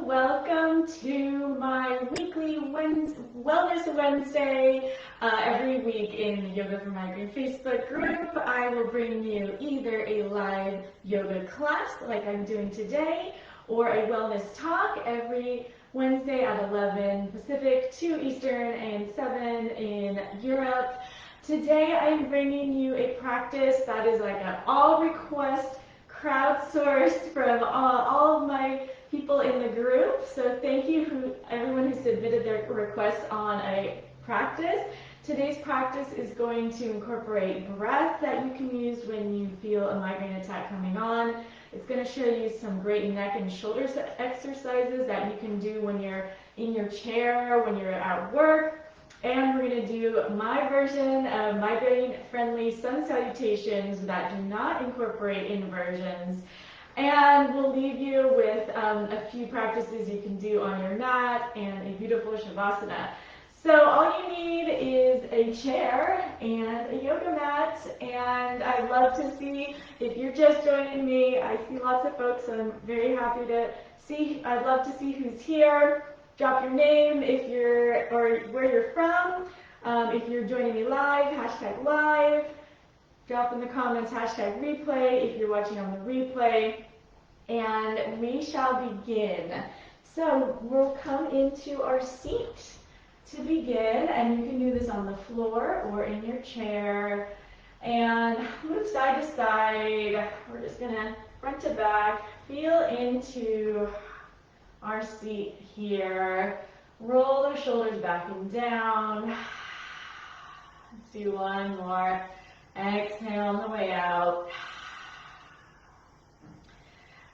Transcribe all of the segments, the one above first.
Welcome to my weekly Wellness Wednesday. Every week in the Yoga for Migraine Facebook group, I will bring you either a live yoga class like I'm doing today, or a wellness talk every Wednesday at 11 Pacific, 2 Eastern, and 7 in Europe. Today I'm bringing you a practice that is like an all request, crowdsourced from all of my people in the group. So thank you everyone who submitted their requests on a practice. Today's practice is going to incorporate breath that you can use when you feel a migraine attack coming on. It's going to show you some great neck and shoulder exercises that you can do when you're in your chair, when you're at work. And we're going to do my version of migraine-friendly Sun Salutations that do not incorporate inversions. And we'll leave you with a few practices you can do on your mat and a beautiful Shavasana. So all you need is a chair and a yoga mat, and I'd love to see, if you're just joining me, I see lots of folks, so I'm very happy to see. I'd love to see who's here. Drop your name or where you're from. If you're joining me live, hashtag live. Drop in the comments, hashtag replay if you're watching on the replay. And we shall begin. So we'll come into our seat to begin, and you can do this on the floor or in your chair. And move side to side. We're just gonna front to back, feel into our seat here. Roll the shoulders back and down. Let's do one more. Exhale on the way out.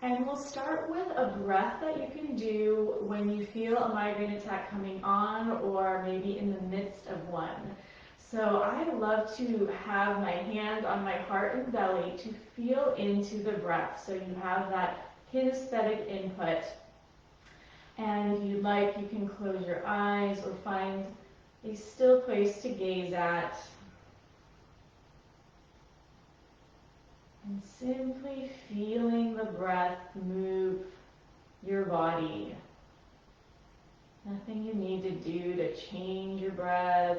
And we'll start with a breath that you can do when you feel a migraine attack coming on, or maybe in the midst of one. So I love to have my hand on my heart and belly to feel into the breath. So you have that kinesthetic input. And if you'd like, you can close your eyes or find a still place to gaze at. And simply feeling the breath move your body. Nothing you need to do to change your breath.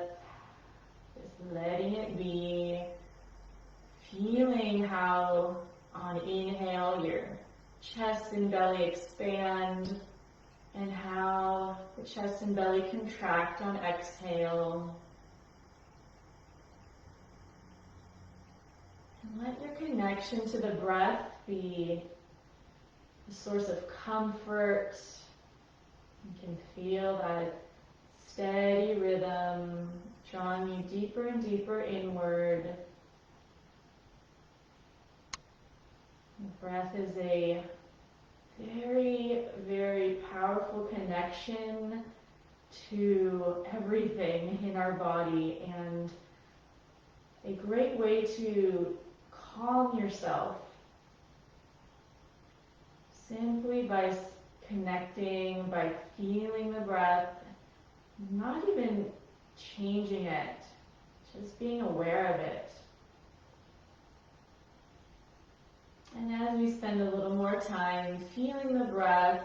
Just letting it be. Feeling how on inhale your chest and belly expand, and how the chest and belly contract on exhale. And let your connection to the breath be a source of comfort. You can feel that steady rhythm drawing you deeper and deeper inward. The breath is a very, very powerful connection to everything in our body, and a great way to calm yourself simply by connecting, by feeling the breath, not even changing it, just being aware of it. And as we spend a little more time feeling the breath,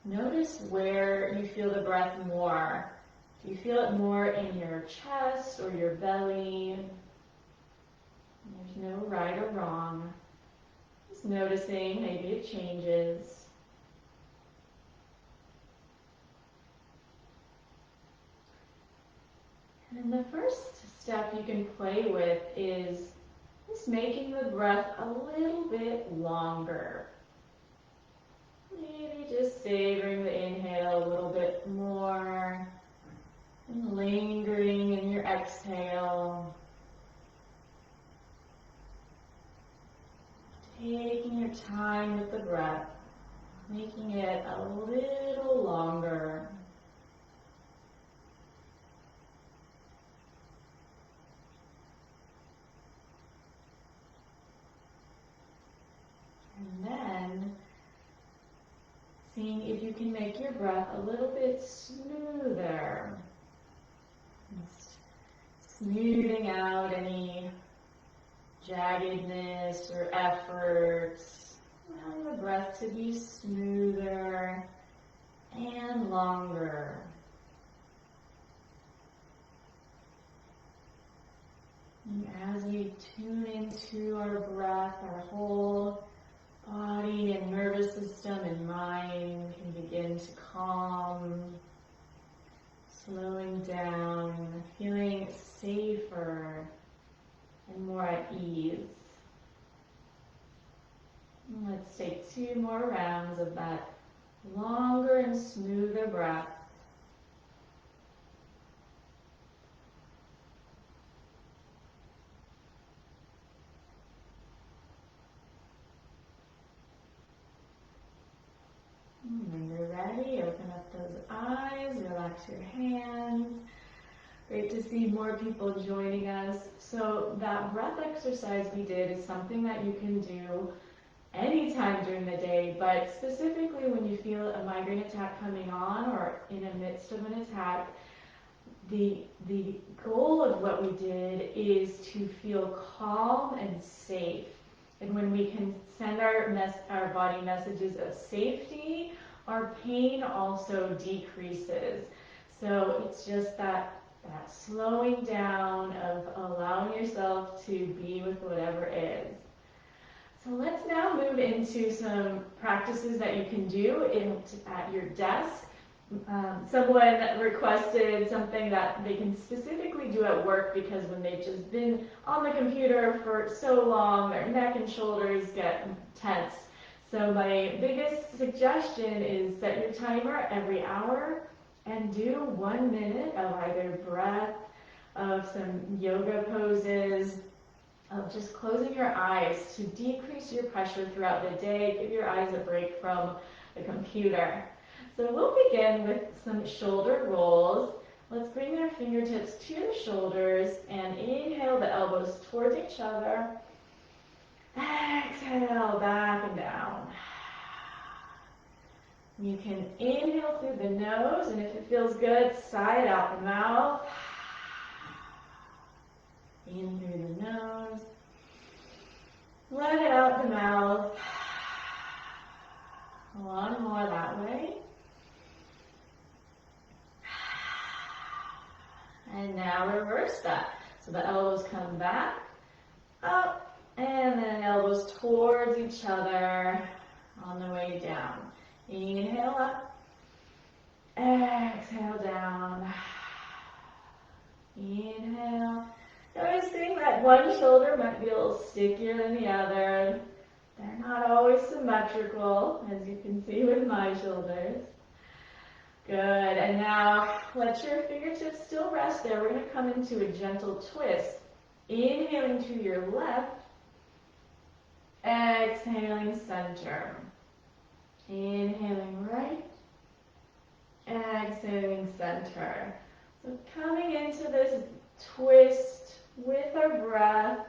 notice where you feel the breath more. Do you feel it more in your chest or your belly? There's no right or wrong. Just noticing, maybe it changes. And the first step you can play with is just making the breath a little bit longer. Maybe just savoring the inhale a little bit more and lingering in your exhale. Taking your time with the breath, making it a little longer. And then seeing if you can make your breath a little bit smoother. Smoothing out any jaggedness or efforts. Allow the breath to be smoother, and longer. And as we tune into our breath, our whole body and nervous system and mind can begin to calm, slowing down, feeling safer and more at ease. And let's take 2 more rounds of that longer and smoother breath. When you're ready, open up those eyes, relax your hands. Great to see more people joining us. So that breath exercise we did is something that you can do anytime during the day, but specifically when you feel a migraine attack coming on or in the midst of an attack, the goal of what we did is to feel calm and safe. And when we can send our body messages of safety, our pain also decreases. So it's just that slowing down of allowing yourself to be with whatever is. So let's now move into some practices that you can do at your desk. Someone requested something that they can specifically do at work because when they've just been on the computer for so long, their neck and shoulders get tense. So my biggest suggestion is set your timer every hour and do 1 minute of either breath, of some yoga poses, of just closing your eyes to decrease your pressure throughout the day, give your eyes a break from the computer. So we'll begin with some shoulder rolls. Let's bring our fingertips to the shoulders and inhale the elbows towards each other. Exhale, back and down. You can inhale through the nose, and if it feels good, sigh it out the mouth. In through the nose. Let it out the mouth. One more that way. And now reverse that. So the elbows come back, up, and then elbows towards each other on the way down. Inhale up, exhale down. Inhale. Noticing that one shoulder might be a little stickier than the other. They're not always symmetrical, as you can see with my shoulders. Good, and now let your fingertips still rest there. We're going to come into a gentle twist. Inhaling to your left, exhaling center. Inhaling right, exhaling center. So coming into this twist with our breath,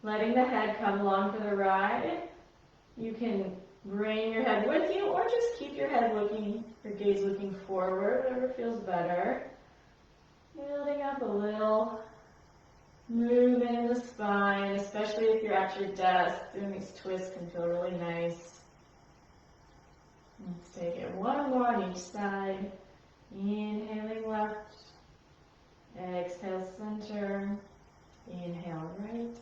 letting the head come along for the ride. You can bring your head with you or just keep your head looking, your gaze looking forward, whatever feels better. Building up a little movement in the spine, especially if you're at your desk. Doing these twists can feel really nice. Let's take it one more on each side. Inhaling left, exhale center, inhale right,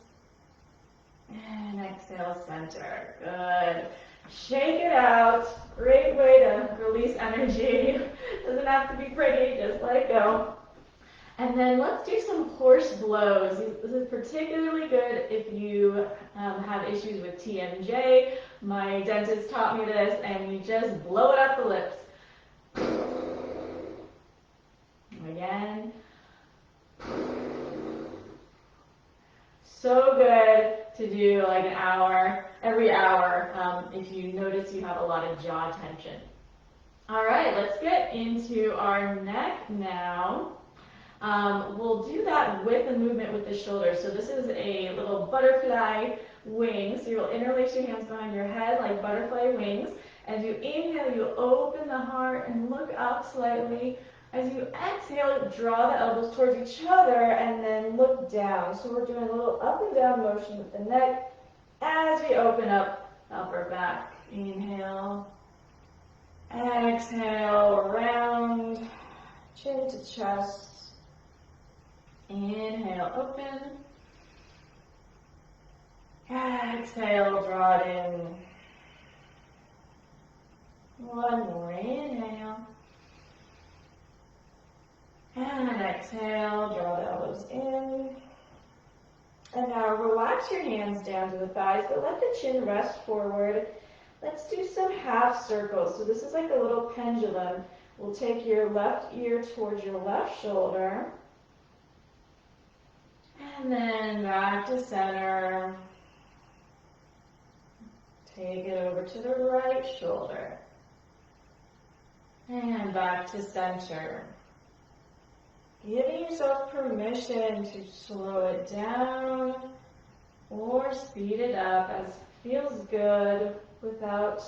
and exhale center. Good. Shake it out. Great way to release energy. Doesn't have to be pretty, just let it go. And then let's do some horse blows. This is particularly good if you have issues with TMJ. My dentist taught me this, and you just blow it up the lips. Again. So good to do like an hour, every hour, if you notice you have a lot of jaw tension. All right, let's get into our neck now. We'll do that with a movement with the shoulders. So this is a little butterfly wing. So you'll interlace your hands behind your head like butterfly wings. As you inhale, you open the heart and look up slightly. As you exhale, draw the elbows towards each other and then look down. So we're doing a little up and down motion with the neck as we open up upper back. Inhale. Exhale. exhale, round, chin to chest. Inhale, open. Exhale, draw it in. One more, inhale. And exhale, draw the elbows in. And now relax your hands down to the thighs, but let the chin rest forward. Let's do some half circles. So this is like a little pendulum. We'll take your left ear towards your left shoulder. And then back to center. Take it over to the right shoulder. And back to center. Giving yourself permission to slow it down or speed it up as feels good without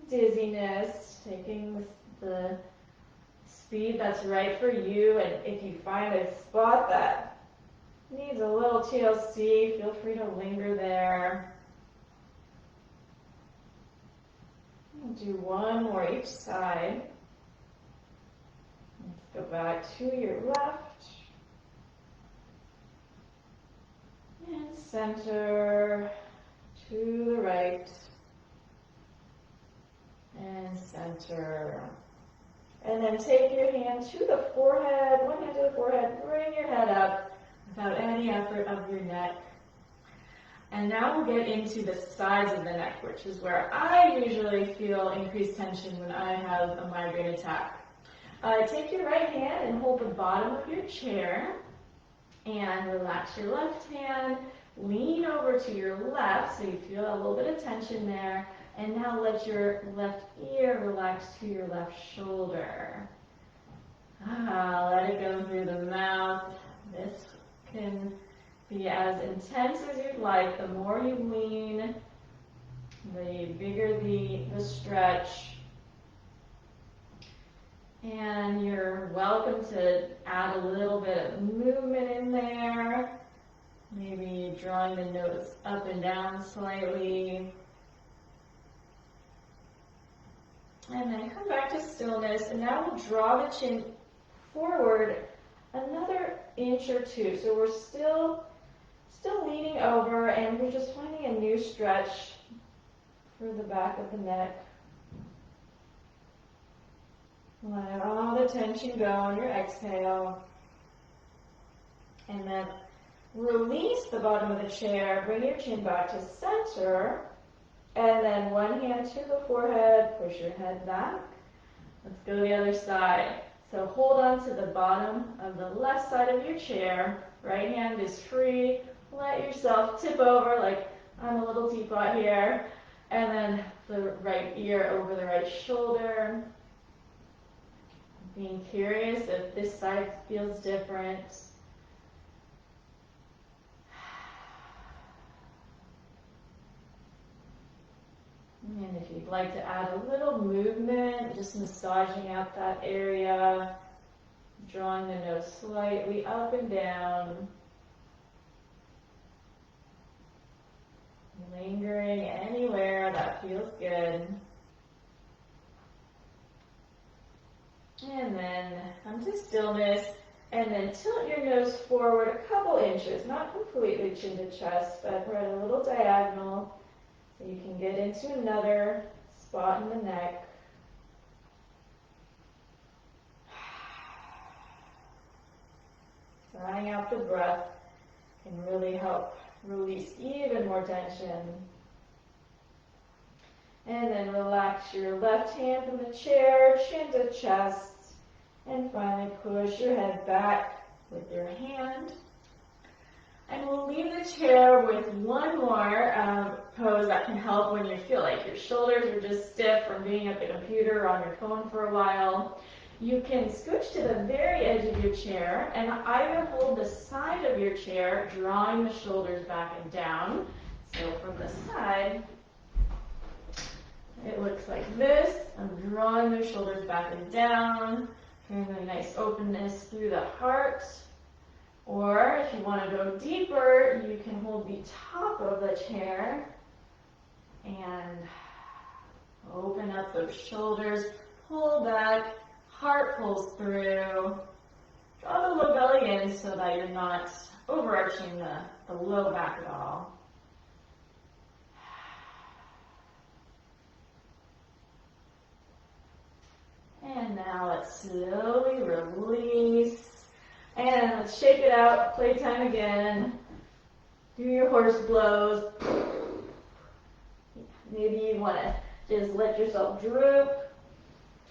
dizziness. Taking the speed that's right for you, and if you find a spot that needs a little TLC, feel free to linger there. We'll do one more each side. Let's go back to your left. And center to the right. And center. And then take your hand to the forehead, one hand to the forehead, bring your head up without any effort of your neck. And now we'll get into the sides of the neck, which is where I usually feel increased tension when I have a migraine attack. Take your right hand and hold the bottom of your chair and relax your left hand. Lean over to your left so you feel a little bit of tension there. And now let your left ear relax to your left shoulder. Let it go through the mouth. This can be as intense as you'd like. The more you lean, the bigger the stretch. And you're welcome to add a little bit of movement in there. Maybe drawing the nose up and down slightly. And then come back to stillness. And now we'll draw the chin forward another inch or two. So we're still leaning over, and we're just finding a new stretch for the back of the neck. Let all the tension go on your exhale. And then release the bottom of the chair. Bring your chin back to center. And then one hand to the forehead. Push your head back. Let's go to the other side. So hold on to the bottom of the left side of your chair. Right hand is free. Let yourself tip over like I'm a little teapot here. And then the right ear over the right shoulder. Being curious if this side feels different. And if you'd like to add a little movement, just massaging out that area, drawing the nose slightly up and down. Lingering anywhere that feels good. And then come to stillness, and then tilt your nose forward a couple inches, not completely chin to chest, but right a little diagonal, so you can get into another spot in the neck. Drawing out the breath can really help release even more tension. And then relax your left hand from the chair, chin to chest. And finally push your head back with your hand. And we'll leave the chair with one more pose that can help when you feel like your shoulders are just stiff from being at the computer or on your phone for a while. You can scooch to the very edge of your chair and either hold the side of your chair, drawing the shoulders back and down. So from the side, it looks like this. I'm drawing the shoulders back and down, creating a nice openness through the heart. Or if you want to go deeper, you can hold the top of the chair and open up those shoulders. pull back, heart pulls through. Draw the low belly in so that you're not overarching the low back at all. And now let's slowly release. And let's shake it out, playtime again. Do your horse blows. Maybe you want to just let yourself droop.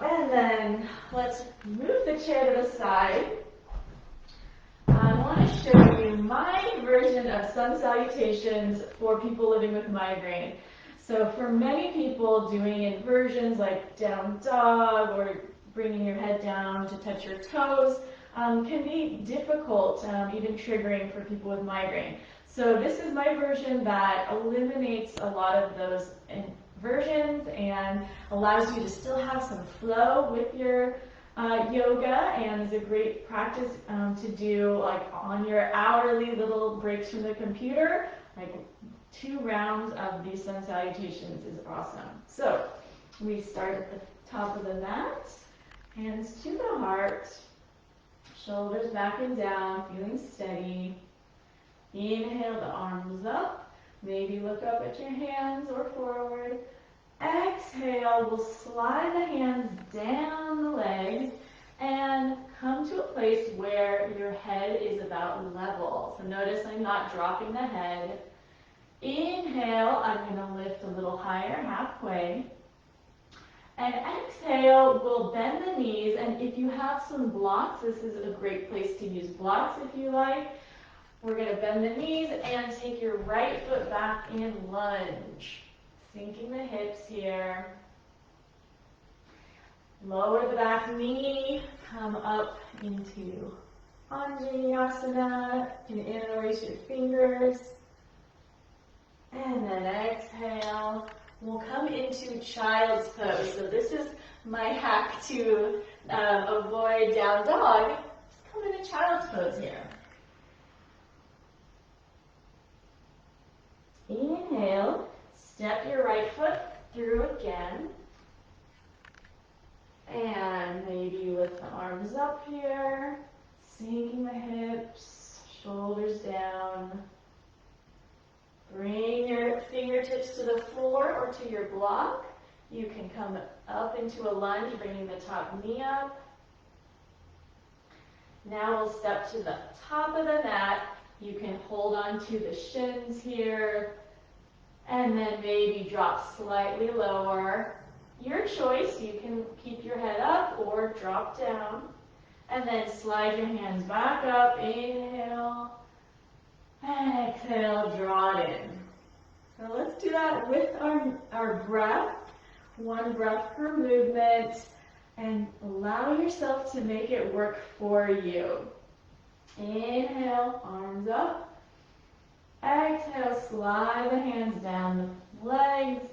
And then let's move the chair to the side. I want to show you my version of Sun Salutations for people living with migraine. So for many people, doing inversions like down dog or bringing your head down to touch your toes can be difficult, even triggering for people with migraine. So this is my version that eliminates a lot of those inversions and allows you to still have some flow with your yoga, and is a great practice to do like on your hourly little breaks from the computer. Like 2 rounds of these Sun Salutations is awesome. So we start at the top of the mat, hands to the heart, shoulders back and down, feeling steady. Inhale the arms up, maybe look up at your hands or forward. Exhale, we'll slide the hands down the legs and come to a place where your head is about level. So notice I'm not dropping the head. Inhale, I'm going to lift a little higher, halfway. And exhale, we'll bend the knees, and if you have some blocks, this is a great place to use blocks if you like. We're going to bend the knees and take your right foot back and lunge. Sinking the hips here. Lower the back knee, come up into Anjaneyasana. You can interlace your fingers. And then exhale. We'll come into child's pose. So this is my hack to avoid down dog. Just come into child's pose here. Inhale, step your right foot through again. And maybe lift the arms up here, sinking the hips, shoulders down. Bring your fingertips to the floor or to your block. You can come up into a lunge, bringing the top knee up. Now we'll step to the top of the mat. You can hold on to the shins here, and then maybe drop slightly lower. Your choice, you can keep your head up or drop down. And then slide your hands back up, inhale. And exhale, draw it in. So let's do that with our breath. 1 breath per movement. And allow yourself to make it work for you. Inhale, arms up. Exhale, slide the hands down the legs.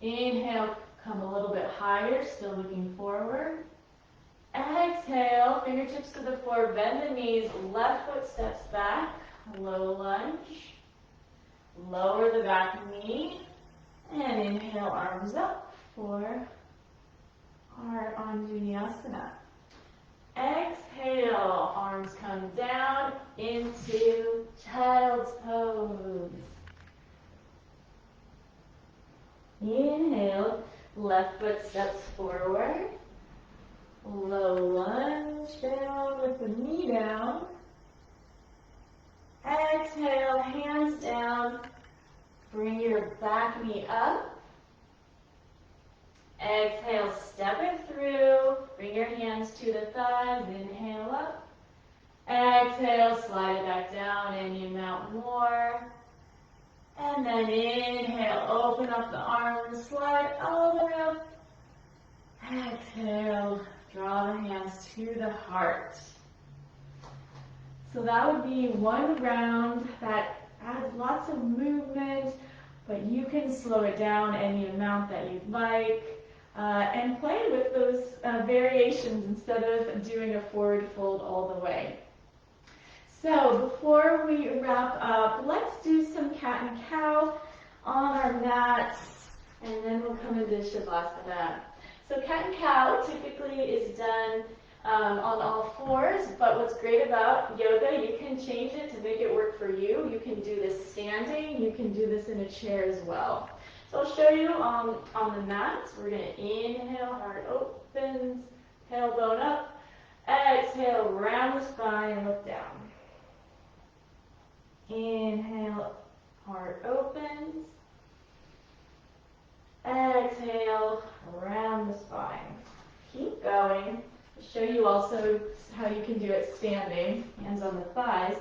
Inhale, come a little bit higher, still looking forward. Exhale, fingertips to the floor, bend the knees, left foot steps back, low lunge. Lower the back knee, and inhale, arms up for our Anjaneyasana. Exhale, arms come down into child's pose. Inhale, left foot steps forward. Low lunge down with the knee down. Exhale, hands down. Bring your back knee up. Exhale, step it through. Bring your hands to the thighs. Inhale up. Exhale, slide it back down and you mount more. And then inhale, open up the arms, slide all the way up. Exhale, draw the hands to the heart. So that would be 1 round that adds lots of movement, but you can slow it down any amount that you'd like, and play with those variations instead of doing a forward fold all the way. So before we wrap up, let's do some cat and cow on our mats, and then we'll come into Shavasana. So cat and cow typically is done on all fours, but what's great about yoga, you can change it to make it work for you. You can do this standing, you can do this in a chair as well. So I'll show you on the mat. We're going to inhale, heart opens, tailbone up, exhale, round the spine, look down. Inhale, heart opens, exhale, round the spine. Keep going. I'll show you also how you can do it standing, hands on the thighs.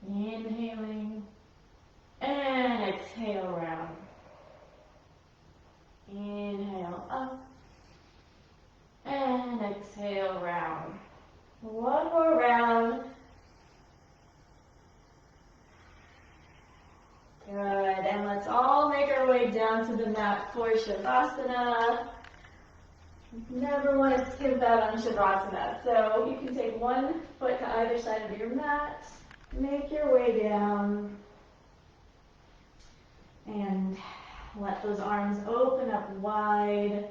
Inhaling and exhale, round. Inhale up and exhale, round. One more round. Good, and let's all make our way down to the mat for Shavasana. Never want to skip out on Shavasana. So you can take one foot to either side of your mat, make your way down, and let those arms open up wide.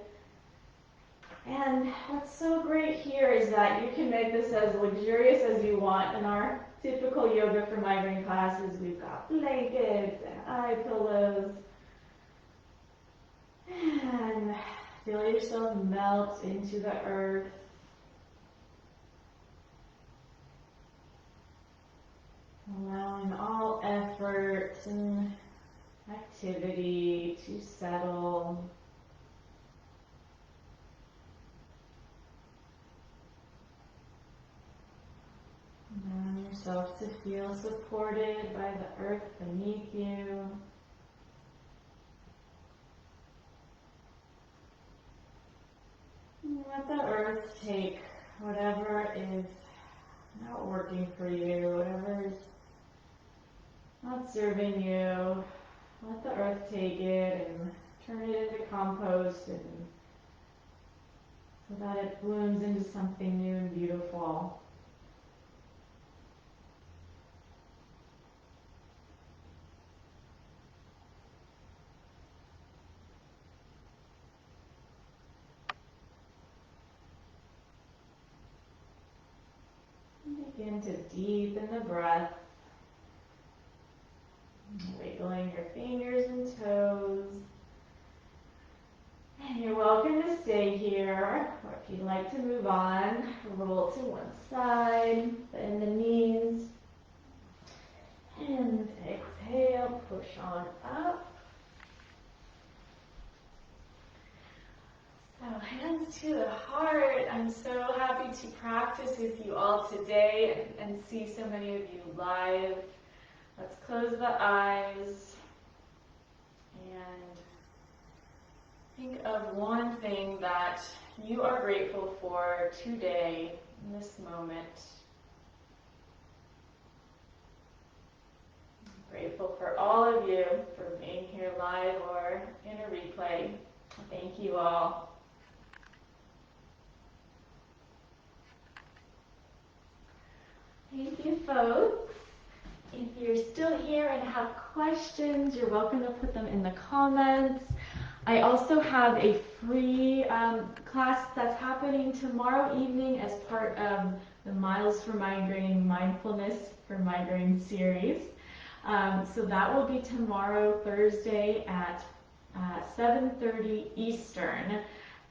And what's so great here is that you can make this as luxurious as you want. In our typical yoga for migraine classes, we've got blankets and eye pillows. And feel yourself melt into the earth. Allowing all effort and activity to settle. Allow yourself to feel supported by the earth beneath you. And let the earth take whatever is not working for you, whatever is not serving you. Let the earth take it and turn it into compost, and so that it blooms into something new and beautiful. Begin to deepen the breath, wiggling your fingers and toes. And you're welcome to stay here, or if you'd like to move on, roll to one side, bend the knees, and exhale, push on up. So hands to the heart. I'm so happy to practice with you all today and see so many of you live. Let's close the eyes and think of one thing that you are grateful for today in this moment. I'm grateful for all of you for being here live or in a replay. Thank you all. Thank you, folks. If you're still here and have questions, you're welcome to put them in the comments. I also have a free class that's happening tomorrow evening as part of the Miles for Migraine Mindfulness for Migraine series. So that will be tomorrow, Thursday at 7:30 Eastern.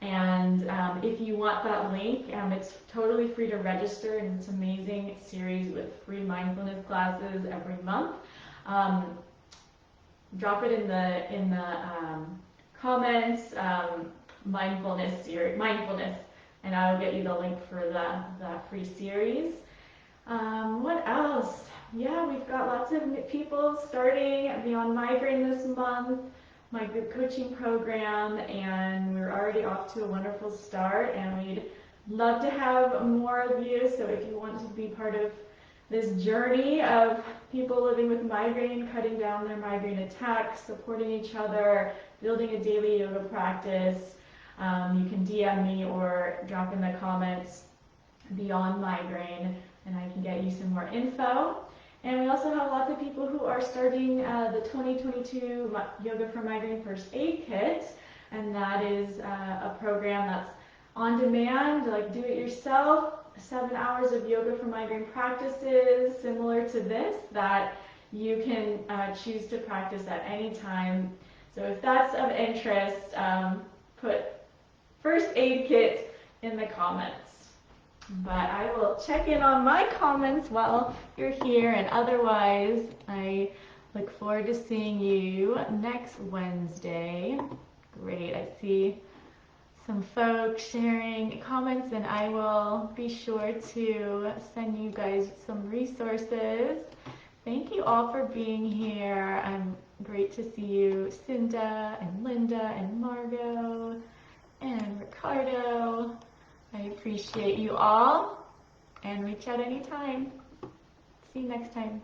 And if you want that link, it's totally free to register, and it's an amazing series with free mindfulness classes every month. Drop it in the comments, mindfulness, and I will get you the link for the free series. What else? Yeah, we've got lots of people starting Beyond Migraine this month, my group coaching program, and we're already off to a wonderful start, and we'd love to have more of you. So if you want to be part of this journey of people living with migraine, cutting down their migraine attacks, supporting each other, building a daily yoga practice, you can DM me or drop in the comments Beyond Migraine, and I can get you some more info. And we also have lots of people who are starting the 2022 Yoga for Migraine First Aid Kit, and that is a program that's on demand, like do it yourself, 7 hours of yoga for migraine practices similar to this that you can choose to practice at any time. So if that's of interest, put first aid kit in the comments. But I will check in on my comments while you're here, and otherwise I look forward to seeing you next Wednesday. Great, I see some folks sharing comments, and I will be sure to send you guys some resources. Thank you all for being here. I'm great to see you, Cinda and Linda and Margot and Ricardo. I appreciate you all, and reach out anytime. See you next time.